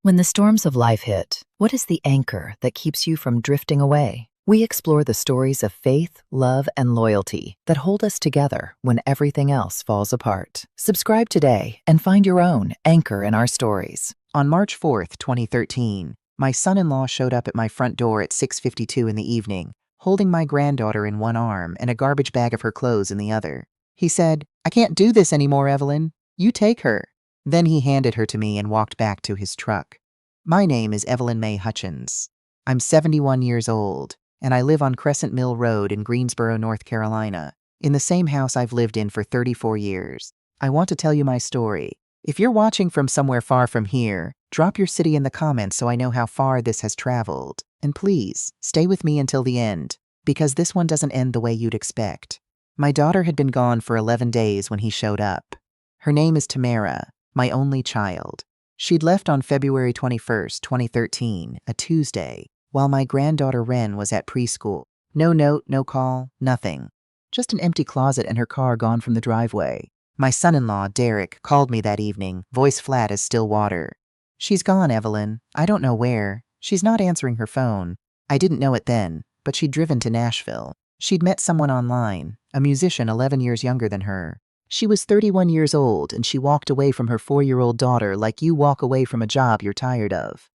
When the storms of life hit, what is the anchor that keeps you from drifting away? We explore the stories of faith, love, and loyalty that hold us together when everything else falls apart. Subscribe today and find your own anchor in our stories. On March 4th, 2013, my son-in-law showed up at my front door at 6:52 in the evening, holding my granddaughter in one arm and a garbage bag of her clothes in the other. He said, "I can't do this anymore, Evelyn. You take her." Then he handed her to me and walked back to his truck. My name is Evelyn Mae Hutchins. I'm 71 years old, and I live on Crescent Mill Road in Greensboro, North Carolina, in the same house I've lived in for 34 years. I want to tell you my story. If you're watching from somewhere far from here, drop your city in the comments so I know how far this has traveled. And please, stay with me until the end, because this one doesn't end the way you'd expect. My daughter had been gone for 11 days when he showed up. Her name is Tamara, my only child. She'd left on February 21st, 2013, a Tuesday, while my granddaughter Wren was at preschool. No note, no call, nothing. Just an empty closet and her car gone from the driveway. My son-in-law, Derek, called me that evening, voice flat as still water. "She's gone, Evelyn. I don't know where. She's not answering her phone." I didn't know it then, but she'd driven to Nashville. She'd met someone online, a musician 11 years younger than her. She was 31 years old, and she walked away from her 4-year-old daughter like you walk away from a job you're tired of.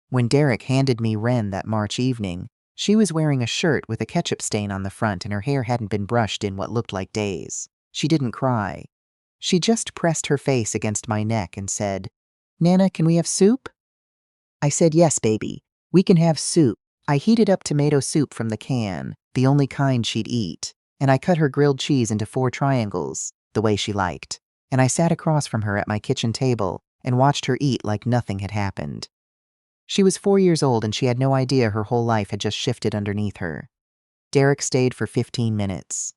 When Derek handed me Wren that March evening, she was wearing a shirt with a ketchup stain on the front and her hair hadn't been brushed in what looked like days. She didn't cry. She just pressed her face against my neck and said, "Nana, can we have soup?" I said, "Yes, baby, we can have soup." I heated up tomato soup from the can, the only kind she'd eat, and I cut her grilled cheese into 4 triangles, the way she liked, and I sat across from her at my kitchen table and watched her eat like nothing had happened. She was 4 years old and she had no idea her whole life had just shifted underneath her. Derek stayed for 15 minutes.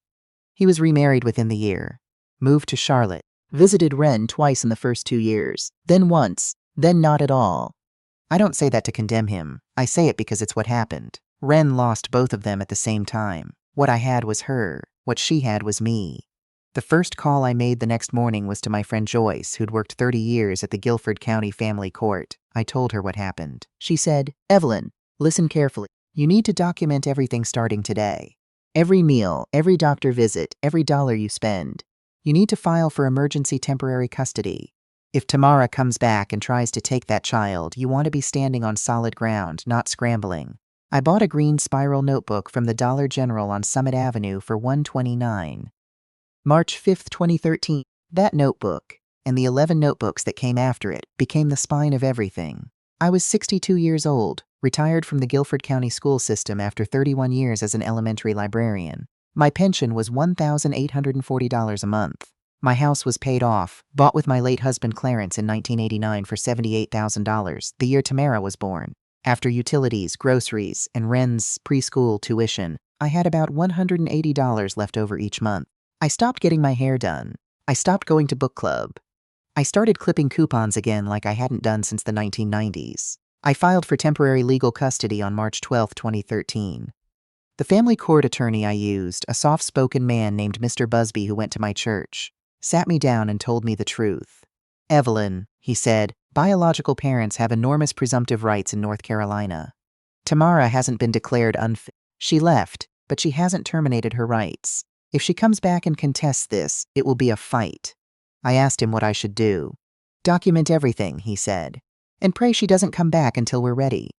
He was remarried within the year, moved to Charlotte, visited Wren twice in the first 2 years, then once, then not at all. I don't say that to condemn him. I say it because it's what happened. Wren lost both of them at the same time. What I had was her. What she had was me. The first call I made the next morning was to my friend Joyce, who'd worked 30 years at the Guilford County Family Court. I told her what happened. She said, "Evelyn, listen carefully. You need to document everything starting today. Every meal, every doctor visit, every dollar you spend. You need to file for emergency temporary custody. If Tamara comes back and tries to take that child, you want to be standing on solid ground, not scrambling." I bought a green spiral notebook from the Dollar General on Summit Avenue for $129. March 5th, 2013. That notebook, and the 11 notebooks that came after it, became the spine of everything. I was 62 years old, retired from the Guilford County school system after 31 years as an elementary librarian. My pension was $1,840 a month. My house was paid off, bought with my late husband Clarence in 1989 for $78,000, the year Tamara was born. After utilities, groceries, and Wren's preschool tuition, I had about $180 left over each month. I stopped getting my hair done. I stopped going to book club. I started clipping coupons again like I hadn't done since the 1990s. I filed for temporary legal custody on March 12, 2013. The family court attorney I used, a soft-spoken man named Mr. Busby who went to my church, sat me down and told me the truth. "Evelyn," he said, "biological parents have enormous presumptive rights in North Carolina. Tamara hasn't been declared unfit. She left, but she hasn't terminated her rights. If she comes back and contests this, it will be a fight." I asked him what I should do. "Document everything," he said, "and pray she doesn't come back until we're ready."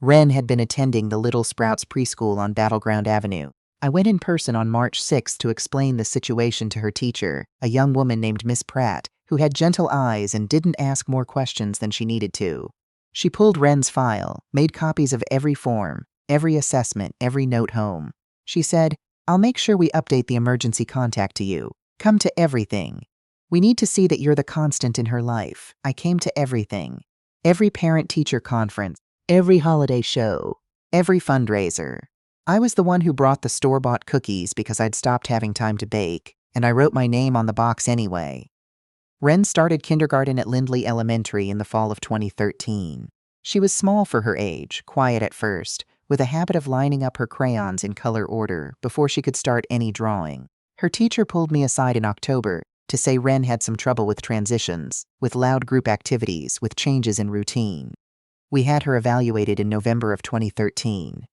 Wren had been attending the Little Sprouts preschool on Battleground Avenue. I went in person on March 6th to explain the situation to her teacher, a young woman named Miss Pratt, who had gentle eyes and didn't ask more questions than she needed to. She pulled Wren's file, made copies of every form, every assessment, every note home. She said, "I'll make sure we update the emergency contact to you. Come to everything. We need to see that you're the constant in her life." I came to everything. Every parent-teacher conference, every holiday show, every fundraiser. I was the one who brought the store-bought cookies because I'd stopped having time to bake, and I wrote my name on the box anyway. Wren started kindergarten at Lindley Elementary in the fall of 2013. She was small for her age, quiet at first, with a habit of lining up her crayons in color order before she could start any drawing. Her teacher pulled me aside in October to say Wren had some trouble with transitions, with loud group activities, with changes in routine. We had her evaluated in November of 2013.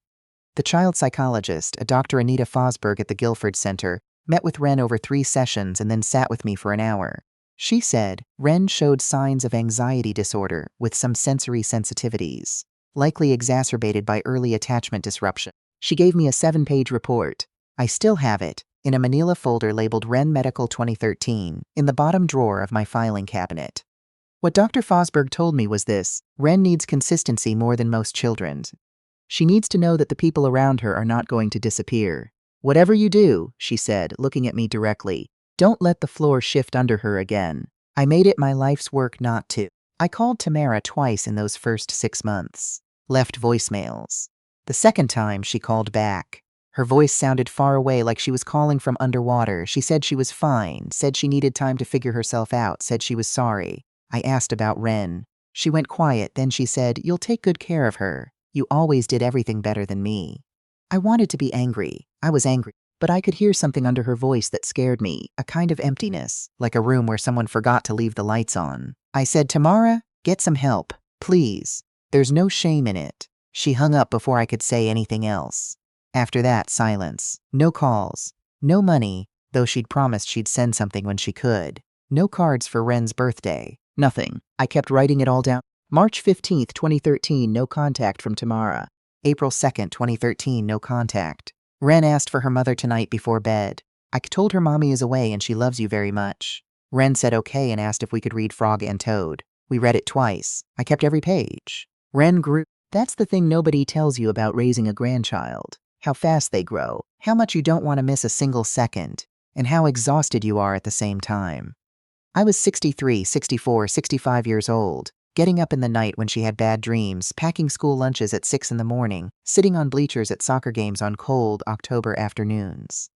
The child psychologist, a Dr. Anita Fosberg at the Guilford Center, met with Ren over 3 sessions and then sat with me for an hour. She said Ren showed signs of anxiety disorder with some sensory sensitivities, likely exacerbated by early attachment disruption. She gave me a 7-page report. I still have it, in a manila folder labeled Ren Medical 2013, in the bottom drawer of my filing cabinet. What Dr. Fosberg told me was this: Ren needs consistency more than most children. She needs to know that the people around her are not going to disappear. Whatever you do, she said, looking at me directly, don't let the floor shift under her again. I made it my life's work not to. I called Tamara twice in those first 6 months. Left voicemails. The second time, she called back. Her voice sounded far away, like she was calling from underwater. She said she was fine, said she needed time to figure herself out, said she was sorry. I asked about Ren. She went quiet, then she said, "You'll take good care of her. You always did everything better than me." I wanted to be angry. I was angry. But I could hear something under her voice that scared me, a kind of emptiness, like a room where someone forgot to leave the lights on. I said, "Tamara, get some help, please. There's no shame in it." She hung up before I could say anything else. After that, silence. No calls. No money, though she'd promised she'd send something when she could. No cards for Ren's birthday. Nothing. I kept writing it all down. March 15th, 2013, no contact from Tamara. April 2nd, 2013, no contact. Ren asked for her mother tonight before bed. I told her mommy is away and she loves you very much. Ren said okay and asked if we could read Frog and Toad. We read it twice. I kept every page. Ren grew. That's the thing nobody tells you about raising a grandchild. How fast they grow, how much you don't want to miss a single second, and how exhausted you are at the same time. I was 63, 64, 65 years old, getting up in the night when she had bad dreams, packing school lunches at 6 in the morning, sitting on bleachers at soccer games on cold October afternoons.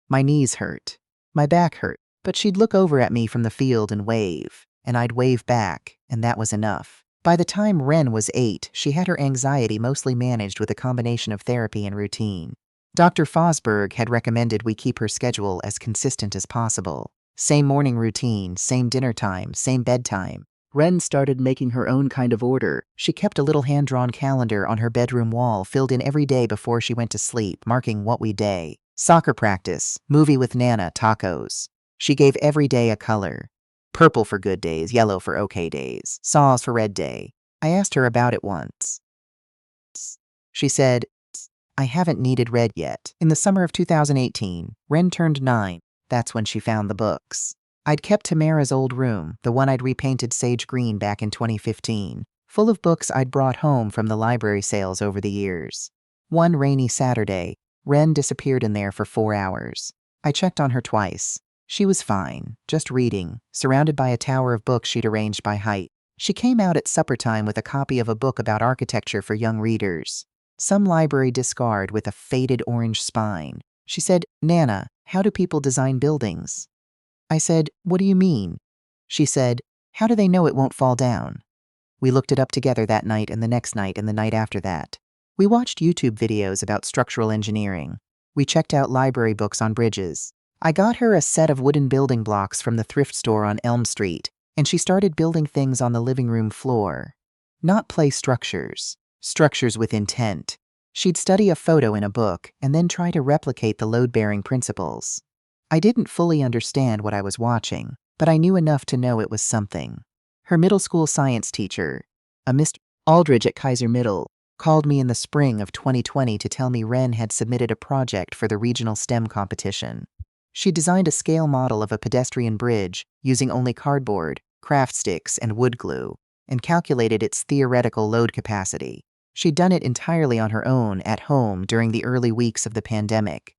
My knees hurt. My back hurt. But she'd look over at me from the field and wave, and I'd wave back, and that was enough. By the time Ren was 8, she had her anxiety mostly managed with a combination of therapy and routine. Dr. Fosberg had recommended we keep her schedule as consistent as possible. Same morning routine, same dinner time, same bedtime. Ren started making her own kind of order. She kept a little hand-drawn calendar on her bedroom wall filled in every day before she went to sleep, marking what we day. Soccer practice, movie with Nana, tacos. She gave every day a color. Purple for good days, yellow for okay days, sauce for red day. I asked her about it once. She said, "I haven't needed red yet." In the summer of 2018, Ren turned 9. That's when she found the books. I'd kept Tamara's old room, the one I'd repainted sage green back in 2015, full of books I'd brought home from the library sales over the years. One rainy Saturday, Ren disappeared in there for 4 hours. I checked on her twice. She was fine, just reading, surrounded by a tower of books she'd arranged by height. She came out at supper time with a copy of a book about architecture for young readers. Some library discard with a faded orange spine. She said, "Nana, how do people design buildings?" I said, "What do you mean?" She said, "How do they know it won't fall down?" We looked it up together that night and the next night and the night after that. We watched YouTube videos about structural engineering. We checked out library books on bridges. I got her a set of wooden building blocks from the thrift store on Elm Street, and she started building things on the living room floor. Not play structures. Structures with intent. She'd study a photo in a book and then try to replicate the load-bearing principles. I didn't fully understand what I was watching, but I knew enough to know it was something. Her middle school science teacher, a Mr. Aldridge at Kaiser Middle, called me in the spring of 2020 to tell me Ren had submitted a project for the regional STEM competition. She designed a scale model of a pedestrian bridge using only cardboard, craft sticks, and wood glue, and calculated its theoretical load capacity. She'd done it entirely on her own at home during the early weeks of the pandemic.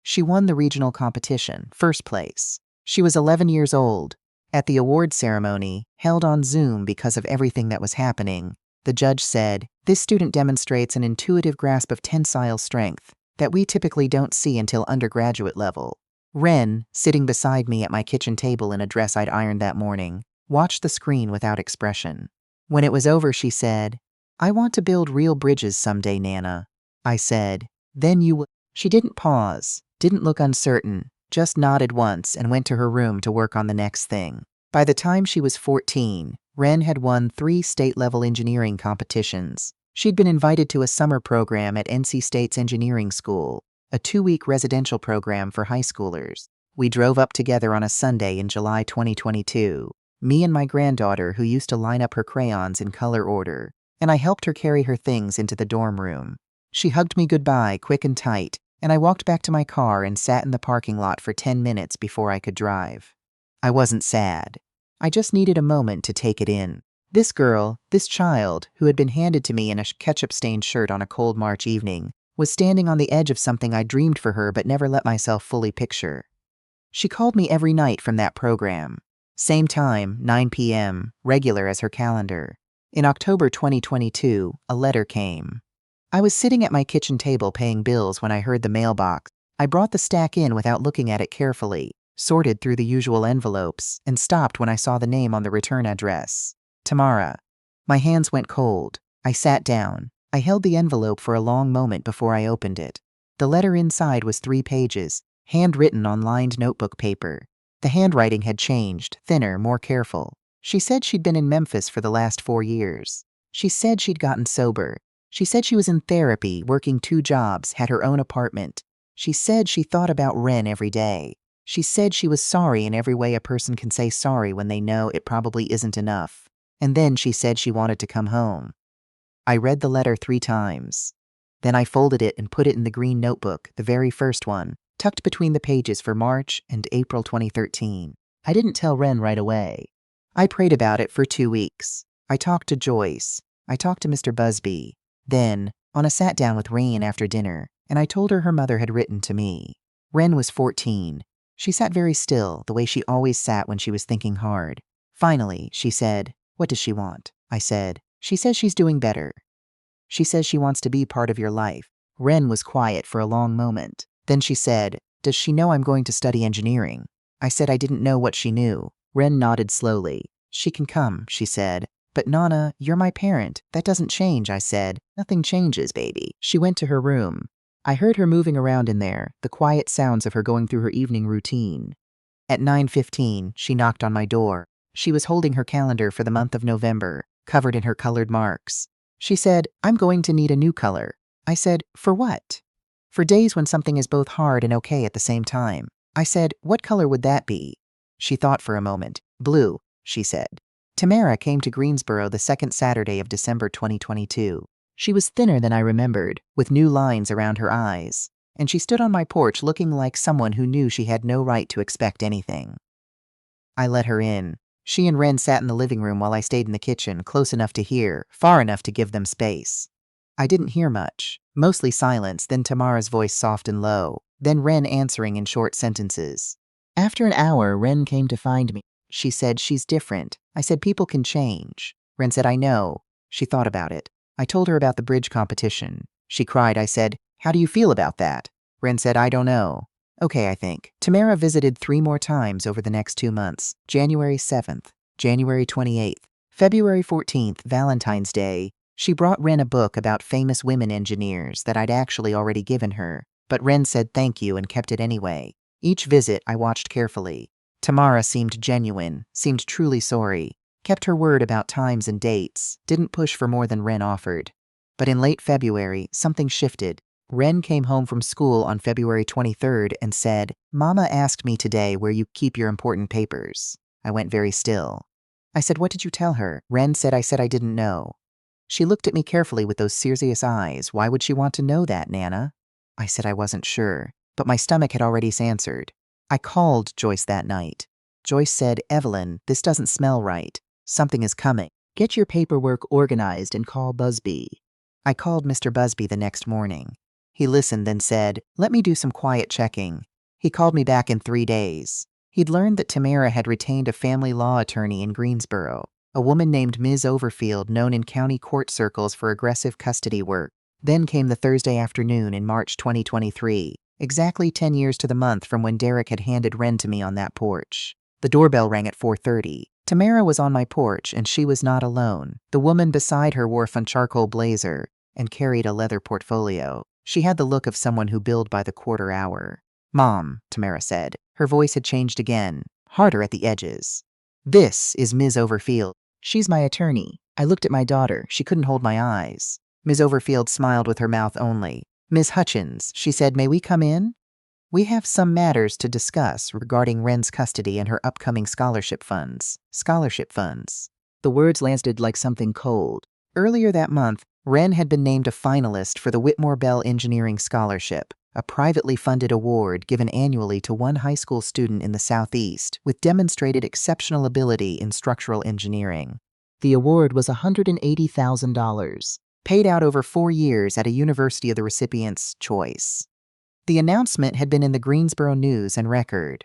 She won the regional competition, first place. She was 11 years old. At the award ceremony, held on Zoom because of everything that was happening, the judge said, "This student demonstrates an intuitive grasp of tensile strength that we typically don't see until undergraduate level." Ren, sitting beside me at my kitchen table in a dress I'd ironed that morning, watched the screen without expression. When it was over, she said, "I want to build real bridges someday, Nana." I said, "Then you will." She didn't pause, didn't look uncertain, just nodded once and went to her room to work on the next thing. By the time she was 14, Wren had won 3 state-level engineering competitions. She'd been invited to a summer program at NC State's engineering school, a 2-week residential program for high schoolers. We drove up together on a Sunday in July 2022. Me and my granddaughter, who used to line up her crayons in color order, and I helped her carry her things into the dorm room. She hugged me goodbye quick and tight, and I walked back to my car and sat in the parking lot for 10 minutes before I could drive. I wasn't sad. I just needed a moment to take it in. This girl, this child, who had been handed to me in a ketchup-stained shirt on a cold March evening, was standing on the edge of something I dreamed for her but never let myself fully picture. She called me every night from that program. Same time, 9 p.m., regular as her calendar. In October 2022, a letter came. I was sitting at my kitchen table paying bills when I heard the mailbox. I brought the stack in without looking at it carefully, sorted through the usual envelopes, and stopped when I saw the name on the return address. Tamara. My hands went cold. I sat down. I held the envelope for a long moment before I opened it. The letter inside was 3 pages, handwritten on lined notebook paper. The handwriting had changed, thinner, more careful. She said she'd been in Memphis for the last 4 years. She said she'd gotten sober. She said she was in therapy, working 2 jobs, had her own apartment. She said she thought about Wren every day. She said she was sorry in every way a person can say sorry when they know it probably isn't enough. And then she said she wanted to come home. I read the letter 3 times. Then I folded it and put it in the green notebook, the very first one, tucked between the pages for March and April 2013. I didn't tell Wren right away. I prayed about it for 2 weeks. I talked to Joyce. I talked to Mr. Busby. Then, I sat down with Rain after dinner, and I told her mother had written to me. Wren was 14. She sat very still, the way she always sat when she was thinking hard. Finally, she said, "What does she want?" I said, "She says she's doing better. She says she wants to be part of your life." Wren was quiet for a long moment. Then she said, "Does she know I'm going to study engineering?" I said I didn't know what she knew. Wren nodded slowly. "She can come," she said. "But Nana, you're my parent. That doesn't change," I said. "Nothing changes, baby." She went to her room. I heard her moving around in there, the quiet sounds of her going through her evening routine. At 9:15, she knocked on my door. She was holding her calendar for the month of November, covered in her colored marks. She said, "I'm going to need a new color." I said, "For what?" "For days when something is both hard and okay at the same time." I said, "What color would that be?" She thought for a moment. "Blue," she said. Tamara came to Greensboro the second Saturday of December 2022. She was thinner than I remembered, with new lines around her eyes, and she stood on my porch looking like someone who knew she had no right to expect anything. I let her in. She and Wren sat in the living room while I stayed in the kitchen, close enough to hear, far enough to give them space. I didn't hear much, mostly silence, then Tamara's voice soft and low, then Wren answering in short sentences. After an hour, Wren came to find me. She said, "She's different." I said, "People can change." Wren said, "I know." She thought about it. I told her about the bridge competition. She cried. I said, "How do you feel about that?" Wren said, "I don't know." "Okay, I think." Tamara visited 3 more times over the next 2 months. January 7th, January 28th, February 14th, Valentine's Day. She brought Wren a book about famous women engineers that I'd actually already given her, but Wren said thank you and kept it anyway. Each visit I watched carefully. Tamara seemed genuine, seemed truly sorry, kept her word about times and dates, didn't push for more than Wren offered. But in late February, something shifted. Wren came home from school on February 23rd and said, "Mama asked me today where you keep your important papers." I went very still. I said, "What did you tell her?" Wren said I didn't know. She looked at me carefully with those serious eyes. "Why would she want to know that, Nana?" I said I wasn't sure, but my stomach had already answered. I called Joyce that night. Joyce said, "Evelyn, this doesn't smell right. Something is coming. Get your paperwork organized and call Busby." I called Mr. Busby the next morning. He listened, then said, "Let me do some quiet checking." He called me back in 3 days. He'd learned that Tamara had retained a family law attorney in Greensboro, a woman named Ms. Overfield, known in county court circles for aggressive custody work. Then came the Thursday afternoon in March 2023, exactly 10 years to the month from when Derek had handed Wren to me on that porch. The doorbell rang at 4:30. Tamara was on my porch, and she was not alone. The woman beside her wore a charcoal blazer and carried a leather portfolio. She had the look of someone who billed by the quarter hour. "Mom," Tamara said. Her voice had changed again, harder at the edges. "This is Ms. Overfield. She's my attorney. I looked at my daughter. She couldn't hold my eyes. Ms. Overfield smiled with her mouth only. Ms. Hutchins, she said, may we come in? We have some matters to discuss regarding Wren's custody and her upcoming scholarship funds. Scholarship funds. The words landed like something cold. Earlier that month, Wren had been named a finalist for the Whitmore Bell Engineering Scholarship, a privately funded award given annually to one high school student in the Southeast with demonstrated exceptional ability in structural engineering. The award was $180,000, paid out over 4 years at a university of the recipient's choice. The announcement had been in the Greensboro News and Record.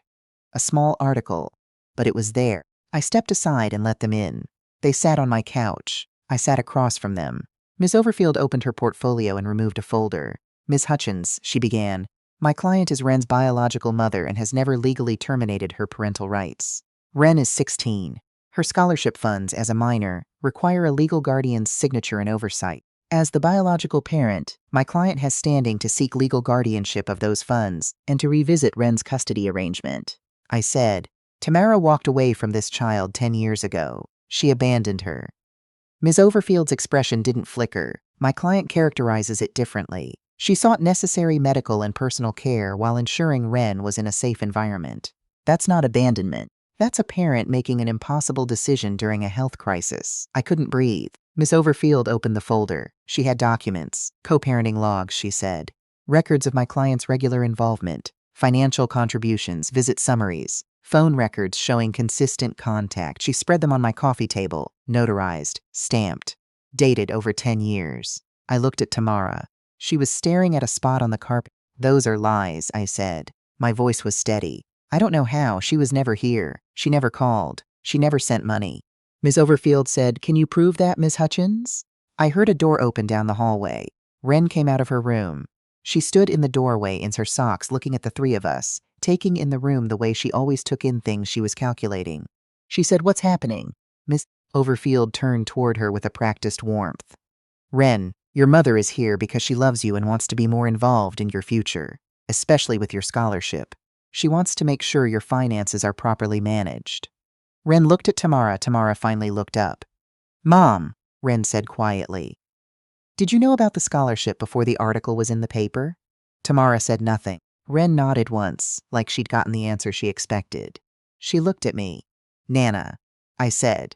A small article, but it was there. I stepped aside and let them in. They sat on my couch. I sat across from them. Ms. Overfield opened her portfolio and removed a folder. Ms. Hutchins, she began, my client is Wren's biological mother and has never legally terminated her parental rights. Wren is 16. Her scholarship funds, as a minor, require a legal guardian's signature and oversight. As the biological parent, my client has standing to seek legal guardianship of those funds and to revisit Wren's custody arrangement. I said, Tamara walked away from this child 10 years ago. She abandoned her. Ms. Overfield's expression didn't flicker. My client characterizes it differently. She sought necessary medical and personal care while ensuring Wren was in a safe environment. That's not abandonment. That's a parent making an impossible decision during a health crisis. I couldn't breathe. Ms. Overfield opened the folder. She had documents, co-parenting logs, she said, records of my client's regular involvement, financial contributions, visit summaries, phone records showing consistent contact. She spread them on my coffee table, notarized, stamped, dated over 10 years. I looked at Tamara. She was staring at a spot on the carpet. Those are lies, I said. My voice was steady. I don't know how. She was never here. She never called. She never sent money. Ms. Overfield said, can you prove that, Ms. Hutchins? I heard a door open down the hallway. Wren came out of her room. She stood in the doorway in her socks looking at the three of us, taking in the room the way she always took in things she was calculating. She said, what's happening? Ms. Overfield turned toward her with a practiced warmth. Wren, your mother is here because she loves you and wants to be more involved in your future, especially with your scholarship. She wants to make sure your finances are properly managed. Wren looked at Tamara. Tamara finally looked up. Mom, Wren said quietly. Did you know about the scholarship before the article was in the paper? Tamara said nothing. Wren nodded once, like she'd gotten the answer she expected. She looked at me. Nana, I said.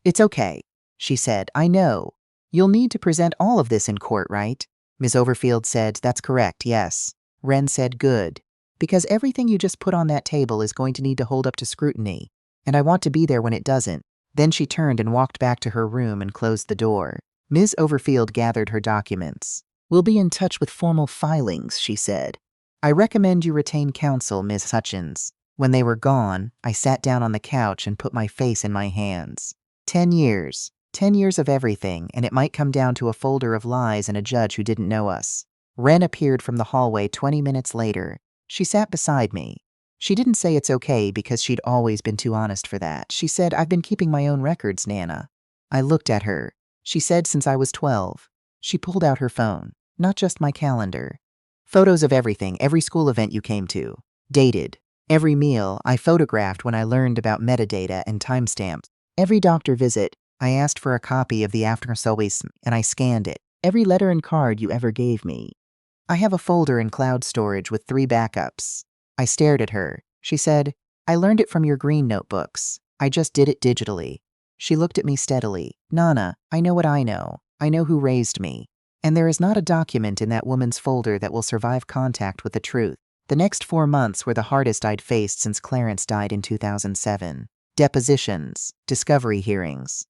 It's okay, she said. I know. You'll need to present all of this in court, right? Ms. Overfield said, that's correct, yes. Wren said, good. Because everything you just put on that table is going to need to hold up to scrutiny. And I want to be there when it doesn't. Then she turned and walked back to her room and closed the door. Ms. Overfield gathered her documents. We'll be in touch with formal filings, she said. I recommend you retain counsel, Ms. Hutchins. When they were gone, I sat down on the couch and put my face in my hands. 10 years. 10 years of everything, and it might come down to a folder of lies and a judge who didn't know us. Wren appeared from the hallway 20 minutes later. She sat beside me. She didn't say it's okay because she'd always been too honest for that. She said, I've been keeping my own records, Nana. I looked at her. She said since I was 12. She pulled out her phone, not just my calendar. Photos of everything, every school event you came to. Dated. Every meal I photographed when I learned about metadata and timestamps. Every doctor visit, I asked for a copy of the after service and I scanned it. Every letter and card you ever gave me. I have a folder in cloud storage with 3 backups. I stared at her. She said, I learned it from your green notebooks. I just did it digitally. She looked at me steadily. Nana, I know what I know. I know who raised me. And there is not a document in that woman's folder that will survive contact with the truth. The next 4 months were the hardest I'd faced since Clarence died in 2007. Depositions, discovery hearings.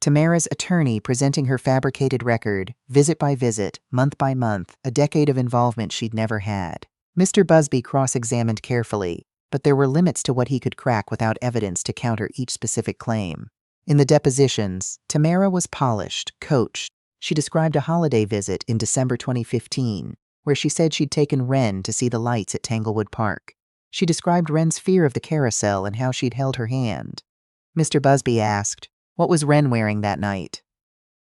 Tamara's attorney presenting her fabricated record, visit by visit, month by month, a decade of involvement she'd never had. Mr. Busby cross-examined carefully, but there were limits to what he could crack without evidence to counter each specific claim. In the depositions, Tamara was polished, coached. She described a holiday visit in December 2015, where she said she'd taken Wren to see the lights at Tanglewood Park. She described Wren's fear of the carousel and how she'd held her hand. Mr. Busby asked, what was Wren wearing that night?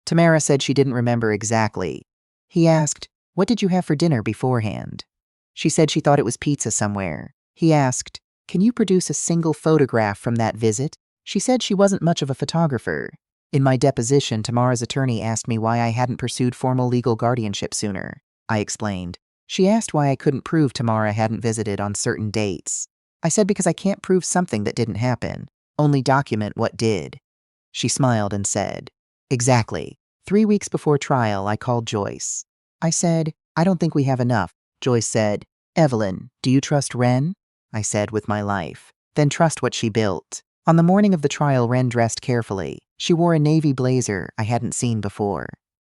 Tamara said she didn't remember exactly. He asked, what did you have for dinner beforehand? She said she thought it was pizza somewhere. He asked, can you produce a single photograph from that visit? She said she wasn't much of a photographer. In my deposition, Tamara's attorney asked me why I hadn't pursued formal legal guardianship sooner. I explained. She asked why I couldn't prove Tamara hadn't visited on certain dates. I said because I can't prove something that didn't happen, only document what did. She smiled and said, "Exactly. 3 weeks before trial, I called Joyce. I said, I don't think we have enough." Joyce said, "Evelyn, do you trust Wren?" I said, with my life. "Then trust what she built." On the morning of the trial, Wren dressed carefully. She wore a navy blazer I hadn't seen before.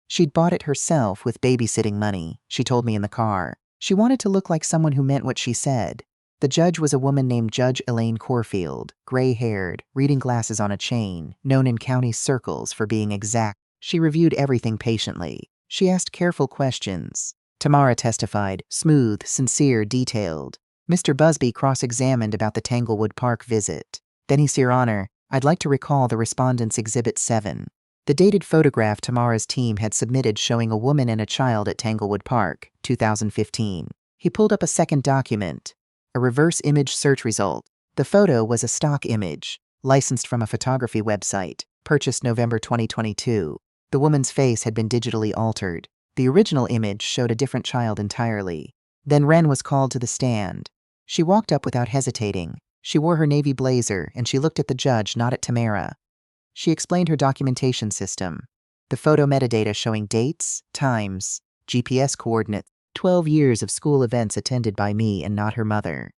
She'd bought it herself with babysitting money, she told me in the car. She wanted to look like someone who meant what she said. The judge was a woman named Judge Elaine Corfield, gray-haired, reading glasses on a chain, known in county circles for being exact. She reviewed everything patiently. She asked careful questions. Tamara testified, smooth, sincere, detailed. Mr. Busby cross-examined about the Tanglewood Park visit. Then he said, "Your Honor, I'd like to recall the Respondent's Exhibit 7. The dated photograph Tamara's team had submitted showing a woman and a child at Tanglewood Park, 2015. He pulled up a second document, a reverse image search result. The photo was a stock image, licensed from a photography website, purchased November 2022. The woman's face had been digitally altered. The original image showed a different child entirely. Then Wren was called to the stand. She walked up without hesitating. She wore her navy blazer, and she looked at the judge, not at Tamara. She explained her documentation system. The photo metadata showing dates, times, GPS coordinates, 12 years of school events attended by me and not her mother.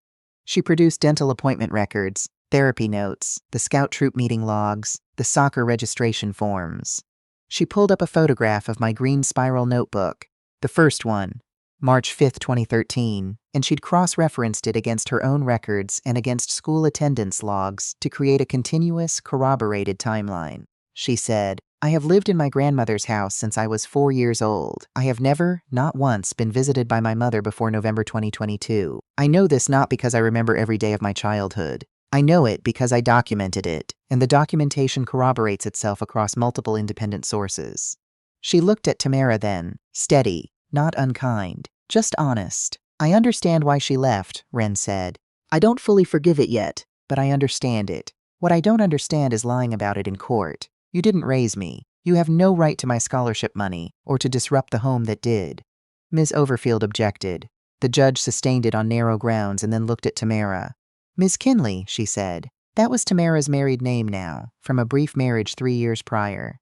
She produced dental appointment records, therapy notes, the scout troop meeting logs, the soccer registration forms. She pulled up a photograph of my green spiral notebook, the first one, March 5, 2013, and she'd cross-referenced it against her own records and against school attendance logs to create a continuous, corroborated timeline. She said, "I have lived in my grandmother's house since I was 4 years old. I have never, not once, been visited by my mother before November 2022. I know this not because I remember every day of my childhood. I know it because I documented it, and the documentation corroborates itself across multiple independent sources." She looked at Tamara then, steady, not unkind, just honest. "I understand why she left," Wren said. "I don't fully forgive it yet, but I understand it. What I don't understand is lying about it in court. You didn't raise me. You have no right to my scholarship money, or to disrupt the home that did." Ms. Overfield objected. The judge sustained it on narrow grounds and then looked at Tamara. "Ms. Kinley," she said. "That was Tamara's married name now, from a brief marriage 3 years prior.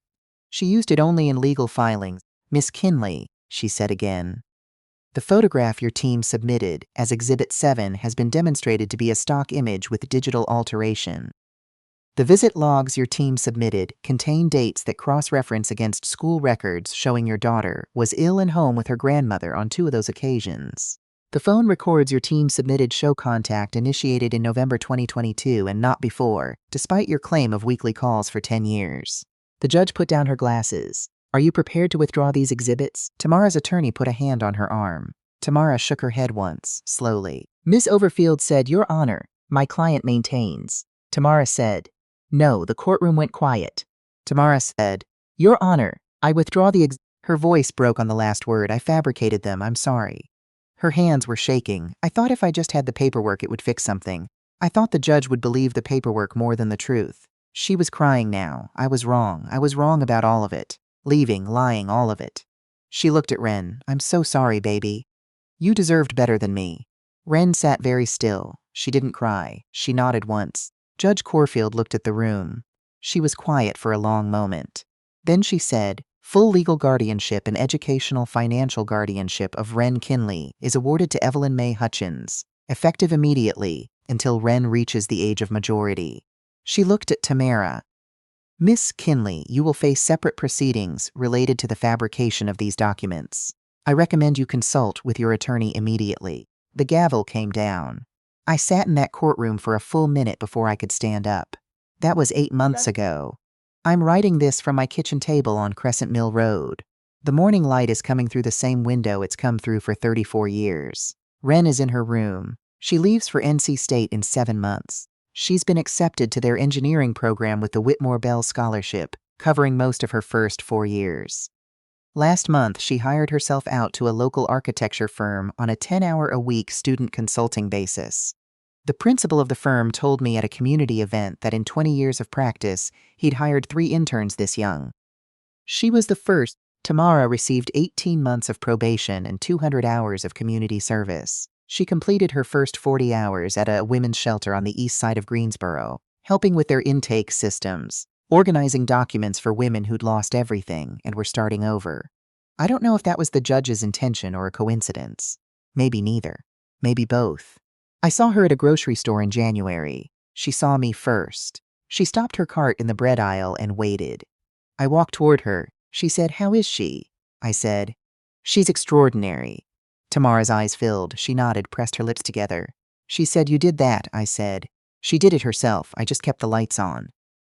She used it only in legal filings." "Miss Kinley," she said again. "The photograph your team submitted as Exhibit 7 has been demonstrated to be a stock image with digital alteration. The visit logs your team submitted contain dates that cross-reference against school records showing your daughter was ill and home with her grandmother on 2 of those occasions. The phone records your team submitted show contact initiated in November 2022 and not before, despite your claim of weekly calls for 10 years. The judge put down her glasses. "Are you prepared to withdraw these exhibits?" Tamara's attorney put a hand on her arm. Tamara shook her head once, slowly. Ms. Overfield said, "Your Honor, my client maintains." Tamara said, "No." The courtroom went quiet. Tamara said, "Your Honor, I withdraw the Her voice broke on the last word. "I fabricated them. I'm sorry." Her hands were shaking. "I thought if I just had the paperwork it would fix something. I thought the judge would believe the paperwork more than the truth." She was crying now. "I was wrong. I was wrong about all of it. Leaving, lying, all of it." She looked at Wren. "I'm so sorry, baby. You deserved better than me." Wren sat very still. She didn't cry. She nodded once. Judge Corfield looked at the room. She was quiet for a long moment. Then she said, "Full legal guardianship and educational financial guardianship of Wren Kinley is awarded to Evelyn May Hutchins, effective immediately until Wren reaches the age of majority." She looked at Tamara. "Miss Kinley, you will face separate proceedings related to the fabrication of these documents. I recommend you consult with your attorney immediately." The gavel came down. I sat in that courtroom for a full minute before I could stand up. That was 8 months ago. I'm writing this from my kitchen table on Crescent Mill Road. The morning light is coming through the same window it's come through for 34 years. Wren is in her room. She leaves for NC State in 7 months. She's been accepted to their engineering program with the Whitmore Bell Scholarship, covering most of her first 4 years. Last month, she hired herself out to a local architecture firm on a 10-hour-a-week student consulting basis. The principal of the firm told me at a community event that in 20 years of practice, he'd hired 3 interns this young. She was the first. Tamara received 18 months of probation and 200 hours of community service. She completed her first 40 hours at a women's shelter on the east side of Greensboro, helping with their intake systems, organizing documents for women who'd lost everything and were starting over. I don't know if that was the judge's intention or a coincidence. Maybe neither. Maybe both. I saw her at a grocery store in January. She saw me first. She stopped her cart in the bread aisle and waited. I walked toward her. She said, "How is she?" I said, "She's extraordinary." Tamara's eyes filled. She nodded, pressed her lips together. She said, "You did that," I said. "She did it herself. I just kept the lights on."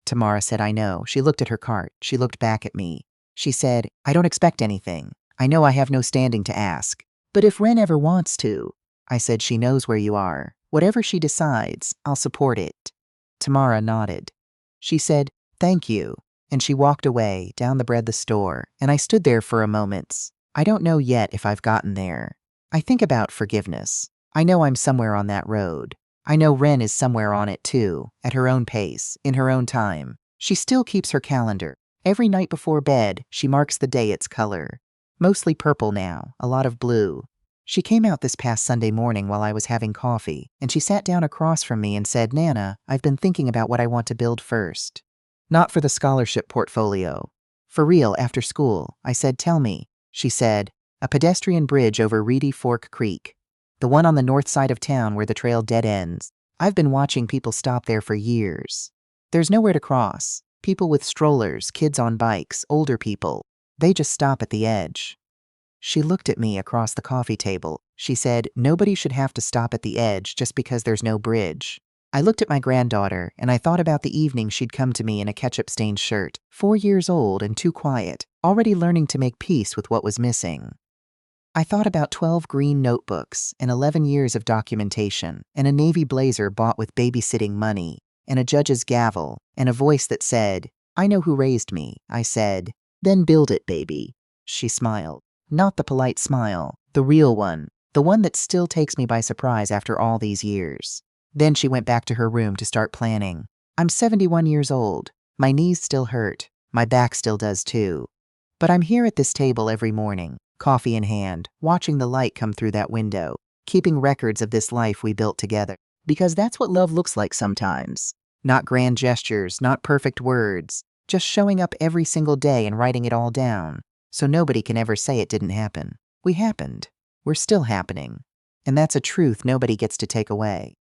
Tamara said, "I know." She looked at her cart. She looked back at me. She said, "I don't expect anything. I know I have no standing to ask. But if Ren ever wants to," I said, "she knows where you are. Whatever she decides, I'll support it." Tamara nodded. She said, "Thank you." And she walked away, down the store, and I stood there for a moment. I don't know yet if I've gotten there. I think about forgiveness. I know I'm somewhere on that road. I know Ren is somewhere on it too, at her own pace, in her own time. She still keeps her calendar. Every night before bed, she marks the day its color. Mostly purple now, a lot of blue. She came out this past Sunday morning while I was having coffee, and she sat down across from me and said, "Nana, I've been thinking about what I want to build first. Not for the scholarship portfolio. For real, after school." I said, "Tell me." She said, "A pedestrian bridge over Reedy Fork Creek. The one on the north side of town where the trail dead ends. I've been watching people stop there for years. There's nowhere to cross. People with strollers, kids on bikes, older people. They just stop at the edge." She looked at me across the coffee table. She said, "Nobody should have to stop at the edge just because there's no bridge." I looked at my granddaughter, and I thought about the evening she'd come to me in a ketchup-stained shirt, 4 years old and too quiet, already learning to make peace with what was missing. I thought about 12 green notebooks and 11 years of documentation, and a navy blazer bought with babysitting money, and a judge's gavel, and a voice that said, "I know who raised me." I said, "Then build it, baby." She smiled. Not the polite smile, the real one, the one that still takes me by surprise after all these years. Then she went back to her room to start planning. I'm 71 years old. My knees still hurt. My back still does too. But I'm here at this table every morning, coffee in hand, watching the light come through that window, keeping records of this life we built together. Because that's what love looks like sometimes. Not grand gestures, not perfect words, just showing up every single day and writing it all down, so nobody can ever say it didn't happen. We happened. We're still happening. And that's a truth nobody gets to take away.